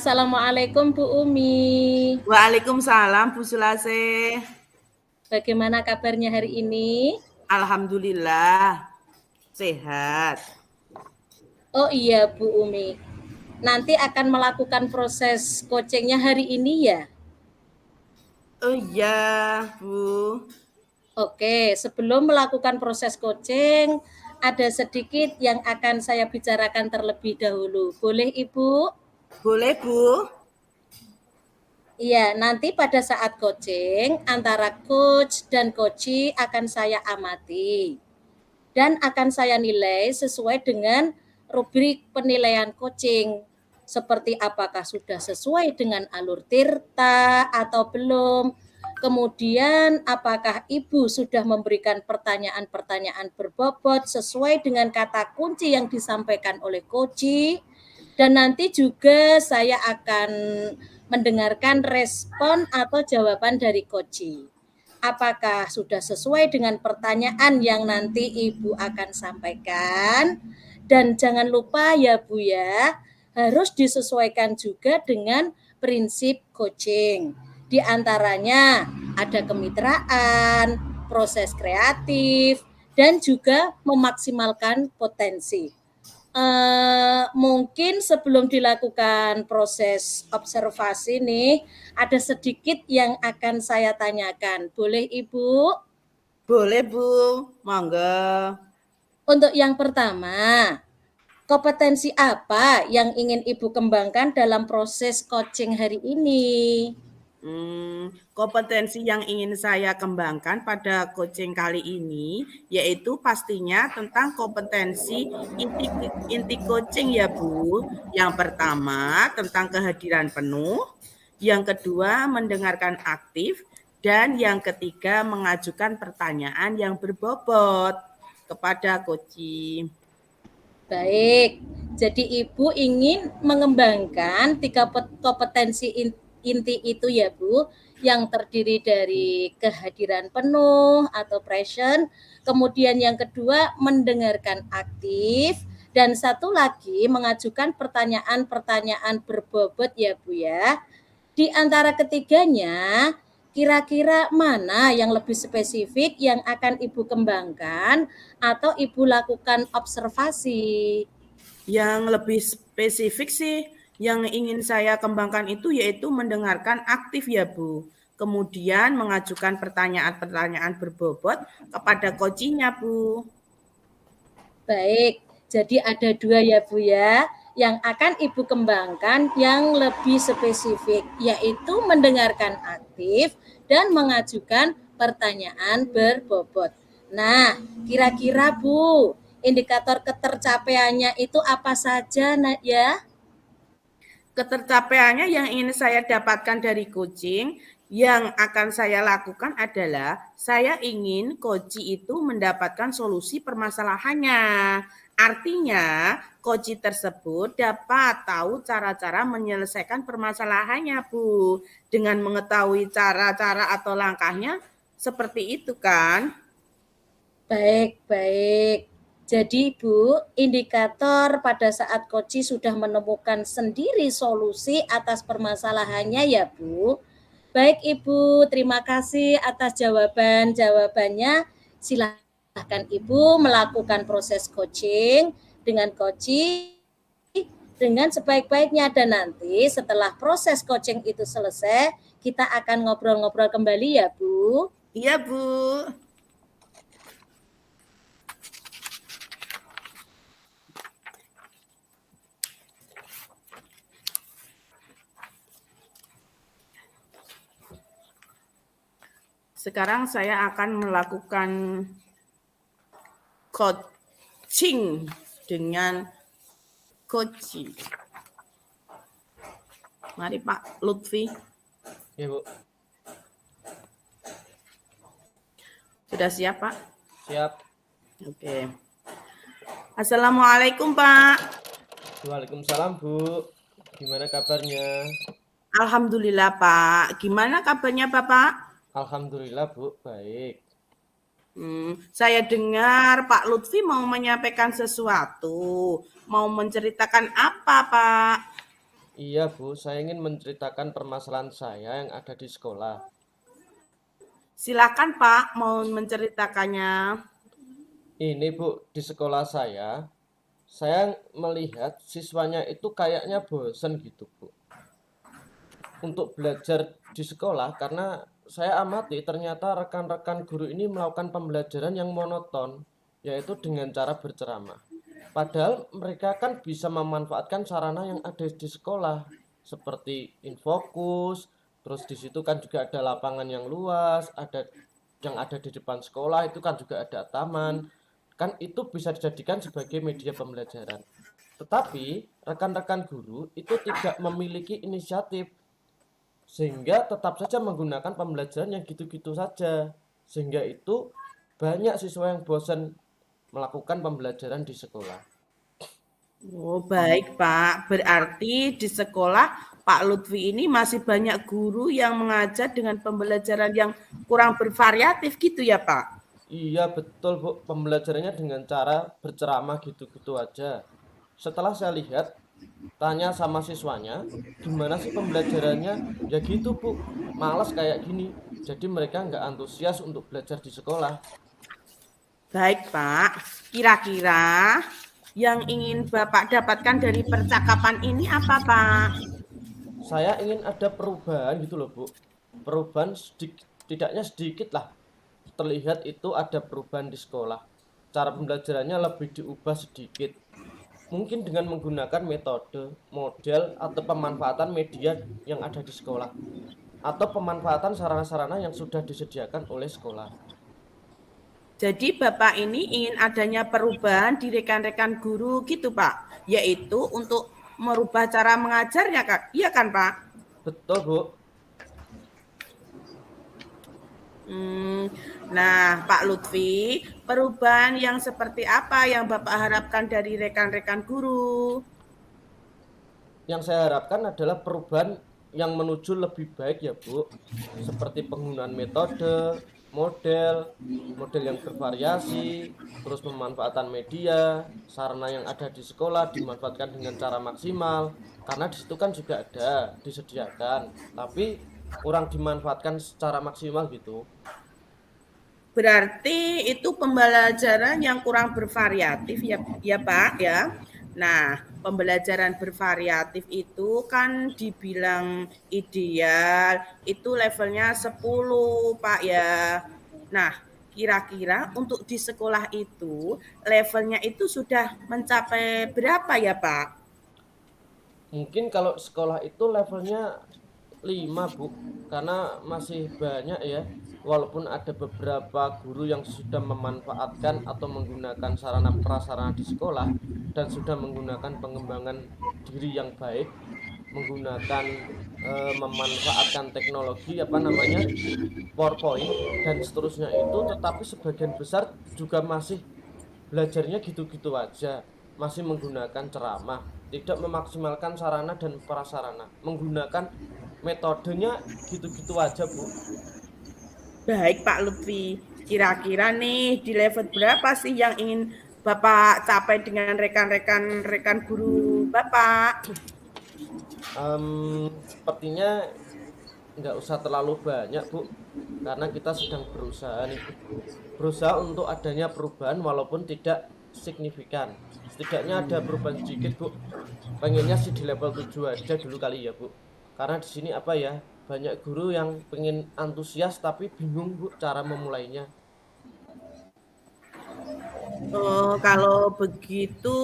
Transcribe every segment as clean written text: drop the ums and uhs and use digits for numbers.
Assalamualaikum Bu Umi. Waalaikumsalam Bu Sulase. Bagaimana kabarnya hari ini? Alhamdulillah sehat. Oh iya Bu Umi, nanti akan melakukan proses coachingnya hari ini ya? Oh iya Bu. Oke, sebelum melakukan proses coaching, ada sedikit yang akan saya bicarakan terlebih dahulu. Boleh Ibu? Boleh Bu? Iya, nanti pada saat coaching, antara coach dan coachee akan saya amati. Dan akan saya nilai sesuai dengan rubrik penilaian coaching. Seperti apakah sudah sesuai dengan alur tirta atau belum. Kemudian apakah Ibu sudah memberikan pertanyaan-pertanyaan berbobot sesuai dengan kata kunci yang disampaikan oleh coachee. Dan nanti juga saya akan mendengarkan respon atau jawaban dari coachee. Apakah sudah sesuai dengan pertanyaan yang nanti Ibu akan sampaikan? Dan jangan lupa ya Bu ya, harus disesuaikan juga dengan prinsip coaching. Di antaranya ada kemitraan, proses kreatif, dan juga memaksimalkan potensi. Mungkin sebelum dilakukan proses observasi nih, ada sedikit yang akan saya tanyakan. Boleh Ibu? Boleh Bu. Monggo. Untuk yang pertama, kompetensi apa yang ingin Ibu kembangkan dalam proses coaching hari ini? Kompetensi yang ingin saya kembangkan pada coaching kali ini yaitu pastinya tentang kompetensi inti coaching ya Bu. Yang pertama tentang kehadiran penuh, yang kedua mendengarkan aktif, dan yang ketiga mengajukan pertanyaan yang berbobot kepada coaching. Baik, jadi Ibu ingin mengembangkan 3 kompetensi inti itu ya Bu, yang terdiri dari kehadiran penuh atau present, kemudian yang kedua mendengarkan aktif, dan satu lagi mengajukan pertanyaan-pertanyaan berbobot ya Bu ya. Di antara ketiganya, kira-kira mana yang lebih spesifik yang akan Ibu kembangkan atau Ibu lakukan observasi? Yang lebih spesifik sih yang ingin saya kembangkan itu yaitu mendengarkan aktif ya Bu. Kemudian mengajukan pertanyaan-pertanyaan berbobot kepada coaching-nya Bu. Baik, jadi ada 2 ya Bu ya, yang akan Ibu kembangkan yang lebih spesifik, yaitu mendengarkan aktif dan mengajukan pertanyaan berbobot. Nah, kira-kira Bu, indikator ketercapaiannya itu apa saja ya? Ketercapaiannya yang ingin saya dapatkan dari coaching, yang akan saya lakukan adalah saya ingin coaching itu mendapatkan solusi permasalahannya. Artinya, coaching tersebut dapat tahu cara-cara menyelesaikan permasalahannya, Bu. Dengan mengetahui cara-cara atau langkahnya, seperti itu kan? Baik, baik. Jadi Bu, indikator pada saat coach sudah menemukan sendiri solusi atas permasalahannya ya Bu. Baik Ibu, terima kasih atas jawabannya. Silahkan Ibu melakukan proses coaching dengan coaching dengan sebaik-baiknya, dan nanti setelah proses coaching itu selesai, kita akan ngobrol-ngobrol kembali ya Bu. Iya, Bu. Sekarang saya akan melakukan coaching dengan coaching. Mari Pak Lutfi. Ya Bu, Sudah siap Pak? siap. Oke. Assalamualaikum Pak. Waalaikumsalam Bu, gimana kabarnya? Alhamdulillah Pak. Gimana kabarnya Bapak? Alhamdulillah Bu, baik. Saya dengar Pak Lutfi mau menyampaikan sesuatu. Mau menceritakan apa Pak? Iya Bu, saya ingin menceritakan permasalahan saya yang ada di sekolah. Silakan Pak, mau menceritakannya. Ini Bu, di sekolah saya melihat siswanya itu kayaknya bosen gitu Bu. Untuk belajar di sekolah karena saya amati ternyata rekan-rekan guru ini melakukan pembelajaran yang monoton, yaitu dengan cara berceramah. Padahal mereka kan bisa memanfaatkan sarana yang ada di sekolah, seperti infokus, terus di situ kan juga ada lapangan yang luas, ada yang ada di depan sekolah itu kan juga ada taman, kan itu bisa dijadikan sebagai media pembelajaran. Tetapi rekan-rekan guru itu tidak memiliki inisiatif sehingga tetap saja menggunakan pembelajaran yang gitu-gitu saja. Sehingga itu banyak siswa yang bosan melakukan pembelajaran di sekolah. Oh, baik Pak. Berarti di sekolah Pak Lutfi ini masih banyak guru yang mengajar dengan pembelajaran yang kurang bervariatif gitu ya Pak? Iya betul Bu, pembelajarannya dengan cara berceramah gitu-gitu aja. Setelah saya lihat, tanya sama siswanya, gimana sih pembelajarannya? Ya gitu Bu, malas kayak gini. Jadi mereka nggak antusias untuk belajar di sekolah. Baik Pak. Kira-kira yang ingin Bapak dapatkan dari percakapan ini apa Pak? Saya ingin ada perubahan gitu loh Bu. Perubahan tidaknya sedikit lah. Terlihat itu ada perubahan di sekolah. Cara pembelajarannya lebih diubah sedikit. Mungkin dengan menggunakan metode, model, atau pemanfaatan media yang ada di sekolah. Atau pemanfaatan sarana-sarana yang sudah disediakan oleh sekolah. Jadi Bapak ini ingin adanya perubahan di rekan-rekan guru gitu Pak, yaitu untuk merubah cara mengajarnya Kak. Iya kan Pak? Betul Bu. Hmm, nah Pak Lutfi, perubahan yang seperti apa yang Bapak harapkan dari rekan-rekan guru? Yang saya harapkan adalah perubahan yang menuju lebih baik ya Bu. Seperti penggunaan metode, model yang bervariasi, terus pemanfaatan media, sarana yang ada di sekolah dimanfaatkan dengan cara maksimal. Karena di situ kan juga ada disediakan, tapi kurang dimanfaatkan secara maksimal gitu. Berarti itu pembelajaran yang kurang bervariatif ya, ya Pak ya. Nah, pembelajaran bervariatif itu kan dibilang ideal, itu levelnya 10 Pak ya. Nah, kira-kira untuk di sekolah itu levelnya itu sudah mencapai berapa ya Pak? Mungkin kalau sekolah itu levelnya 5 Bu, karena masih banyak ya. Walaupun ada beberapa guru yang sudah memanfaatkan atau menggunakan sarana prasarana di sekolah dan sudah menggunakan pengembangan diri yang baik, menggunakan memanfaatkan teknologi apa namanya PowerPoint dan seterusnya itu, tetapi sebagian besar juga masih belajarnya gitu-gitu aja, masih menggunakan ceramah, tidak memaksimalkan sarana dan prasarana, menggunakan metodenya gitu-gitu aja Bu. Baik Pak Lutfi, kira-kira nih di level berapa sih yang ingin Bapak capai dengan rekan-rekan guru Bapak? Sepertinya nggak usah terlalu banyak Bu, karena kita sedang berusaha nih, berusaha untuk adanya perubahan walaupun tidak signifikan. Setidaknya ada perubahan sedikit Bu. Pengennya sih di level 7 aja dulu kali ya Bu. Karena di sini apa ya, banyak guru yang pengen antusias tapi bingung Bu cara memulainya. Oh, kalau begitu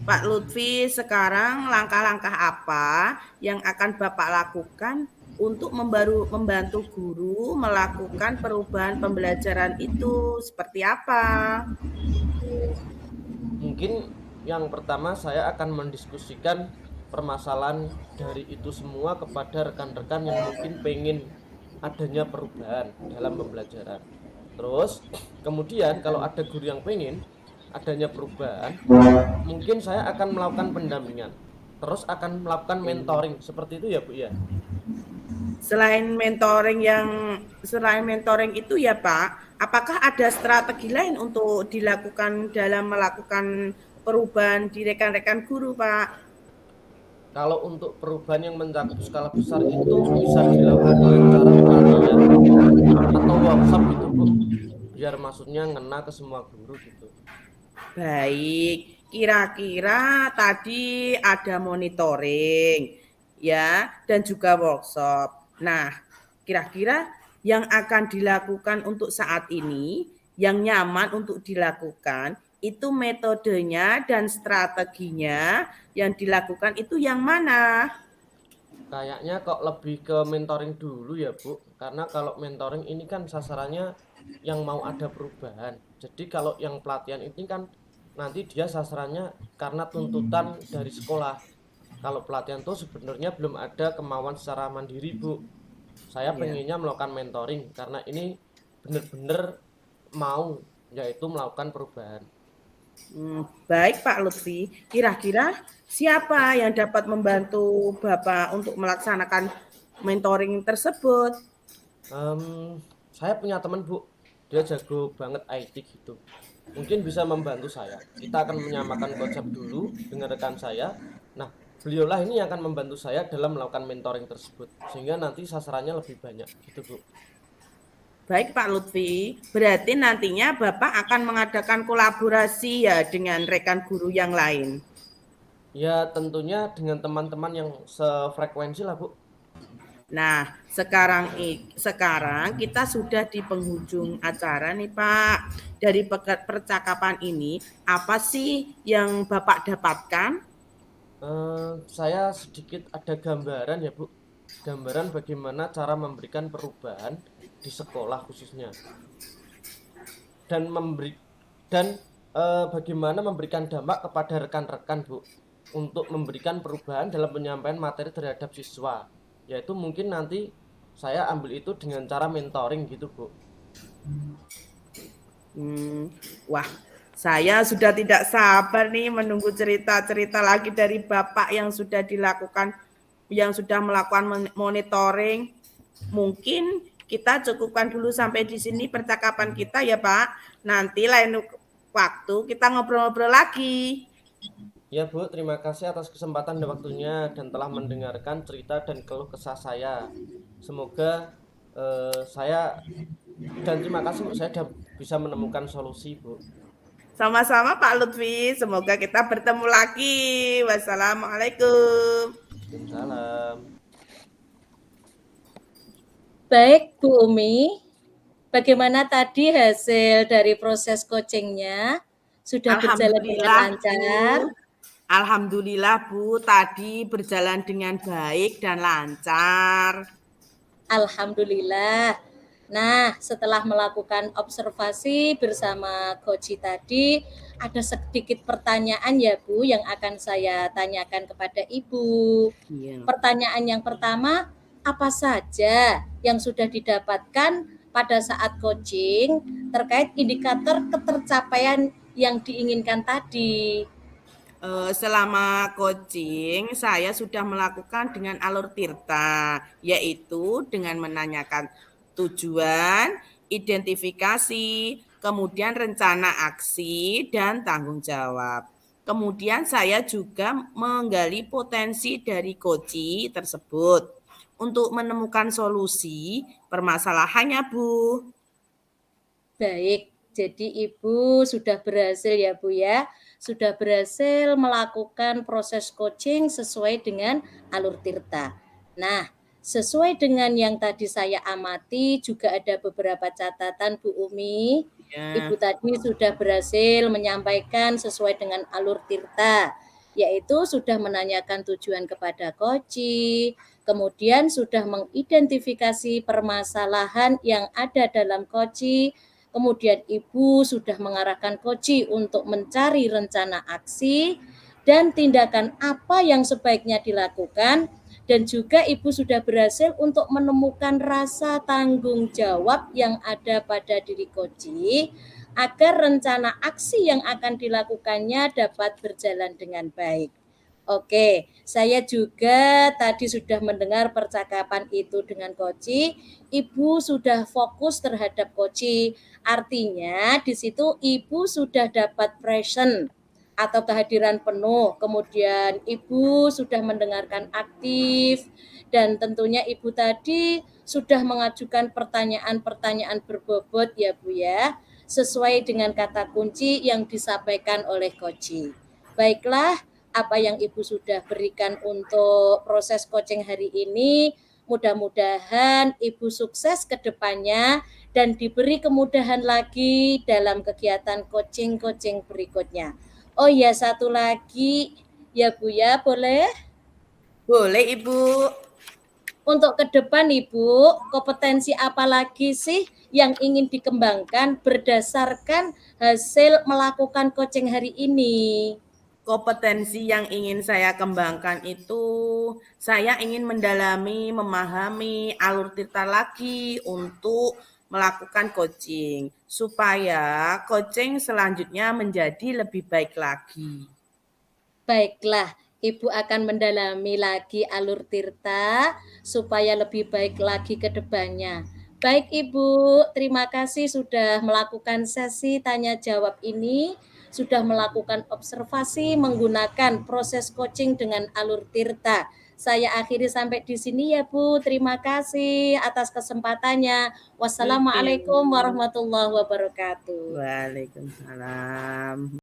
Pak Lutfi, sekarang langkah-langkah apa yang akan Bapak lakukan untuk membantu guru melakukan perubahan pembelajaran itu seperti apa? Mungkin yang pertama saya akan mendiskusikan permasalahan dari itu semua kepada rekan-rekan yang mungkin pengen adanya perubahan dalam pembelajaran. Terus kemudian kalau ada guru yang pengen adanya perubahan, mungkin saya akan melakukan pendampingan. Terus akan melakukan mentoring seperti itu ya Bu ya. Selain mentoring itu ya Pak, apakah ada strategi lain untuk dilakukan dalam melakukan perubahan di rekan-rekan guru Pak? Kalau untuk perubahan yang mencakup skala besar itu bisa dilakukan dengan cara pelatihan atau workshop gitu, Bu. Biar maksudnya ngena ke semua guru gitu. Baik, kira-kira tadi ada monitoring ya dan juga workshop. Nah, kira-kira yang akan dilakukan untuk saat ini yang nyaman untuk dilakukan itu metodenya dan strateginya yang dilakukan itu yang mana? Kayaknya kok lebih ke mentoring dulu ya, Bu. Karena kalau mentoring ini kan sasarannya yang mau ada perubahan. Jadi kalau yang pelatihan ini kan nanti dia sasarannya karena tuntutan dari sekolah. Kalau pelatihan tuh sebenarnya belum ada kemauan secara mandiri, Bu. Saya Ya. pengennya melakukan mentoring karena ini benar-benar mau yaitu melakukan perubahan. Baik Pak Lutfi, kira-kira siapa yang dapat membantu Bapak untuk melaksanakan mentoring tersebut? Saya punya teman, Bu. Dia jago banget IT gitu. Mungkin bisa membantu saya. Kita akan menyamakan konsep dulu dengan rekan saya. Nah, beliaulah ini yang akan membantu saya dalam melakukan mentoring tersebut. Sehingga nanti sasarannya lebih banyak gitu, Bu. Baik Pak Lutfi, berarti nantinya Bapak akan mengadakan kolaborasi ya dengan rekan guru yang lain. Ya, tentunya dengan teman-teman yang sefrekuensi lah, Bu. Nah, sekarang kita sudah di penghujung acara nih Pak. Dari percakapan ini, apa sih yang Bapak dapatkan? Saya sedikit ada gambaran ya, Bu. Gambaran bagaimana cara memberikan perubahan di sekolah khususnya. Dan memberi dan bagaimana memberikan dampak kepada rekan-rekan, Bu, untuk memberikan perubahan dalam penyampaian materi terhadap siswa. Yaitu mungkin nanti saya ambil itu dengan cara mentoring gitu, Bu. Wah, saya sudah tidak sabar nih menunggu cerita-cerita lagi dari Bapak yang sudah dilakukan, yang sudah melakukan monitoring. Mungkin kita cukupkan dulu sampai di sini percakapan kita ya Pak. Nanti lain waktu kita ngobrol-ngobrol lagi. Ya, Bu, terima kasih atas kesempatan dan waktunya dan telah mendengarkan cerita dan keluh kesah saya. Semoga saya dan terima kasih, Bu, saya sudah bisa menemukan solusi, Bu. Sama-sama Pak Lutfi, semoga kita bertemu lagi. Wassalamualaikum. Salam. Baik, Bu Umi. Bagaimana tadi hasil dari proses coachingnya? Sudah berjalan dengan Alhamdulillah lancar? Bu. Alhamdulillah Bu, tadi berjalan dengan baik dan lancar. Alhamdulillah. Nah, setelah melakukan observasi bersama Koji tadi, ada sedikit pertanyaan ya Bu yang akan saya tanyakan kepada Ibu. Iya. Pertanyaan yang pertama, apa saja yang sudah didapatkan pada saat coaching terkait indikator ketercapaian yang diinginkan tadi? Selama coaching, saya sudah melakukan dengan alur Tirta, yaitu dengan menanyakan tujuan, identifikasi, kemudian rencana aksi, dan tanggung jawab. Kemudian saya juga menggali potensi dari coach tersebut untuk menemukan solusi permasalahannya, Bu. Baik, jadi Ibu sudah berhasil ya Bu ya, sudah berhasil melakukan proses coaching sesuai dengan alur Tirta. Nah, sesuai dengan yang tadi saya amati juga ada beberapa catatan Bu Umi. Ibu Ya. tadi sudah berhasil menyampaikan sesuai dengan alur Tirta, yaitu sudah menanyakan tujuan kepada coach, kemudian sudah mengidentifikasi permasalahan yang ada dalam coach. Kemudian Ibu sudah mengarahkan Koji untuk mencari rencana aksi dan tindakan apa yang sebaiknya dilakukan, dan juga Ibu sudah berhasil untuk menemukan rasa tanggung jawab yang ada pada diri Koji agar rencana aksi yang akan dilakukannya dapat berjalan dengan baik. Oke, saya juga tadi sudah mendengar percakapan itu dengan Koci. Ibu sudah fokus terhadap Koci. Artinya di situ Ibu sudah dapat present atau kehadiran penuh. Kemudian Ibu sudah mendengarkan aktif dan tentunya Ibu tadi sudah mengajukan pertanyaan-pertanyaan berbobot ya Bu ya, sesuai dengan kata kunci yang disampaikan oleh Koci. Baiklah, apa yang Ibu sudah berikan untuk proses coaching hari ini, mudah-mudahan Ibu sukses ke depannya dan diberi kemudahan lagi dalam kegiatan coaching-coaching berikutnya. Oh iya, satu lagi ya Bu ya, boleh? Boleh Ibu. Untuk ke depan Ibu, kompetensi apa lagi sih yang ingin dikembangkan berdasarkan hasil melakukan coaching hari ini? Kompetensi yang ingin saya kembangkan itu, saya ingin mendalami, memahami alur tirta lagi untuk melakukan coaching, supaya coaching selanjutnya menjadi lebih baik lagi. Baiklah, Ibu akan mendalami lagi alur tirta supaya lebih baik lagi ke depannya. Baik Ibu, terima kasih sudah melakukan sesi tanya jawab ini, sudah melakukan observasi menggunakan proses coaching dengan alur tirta. Saya akhiri sampai di sini ya Bu. Terima kasih atas kesempatannya. Oke, Wassalamualaikum warahmatullahi wabarakatuh. Waalaikumsalam.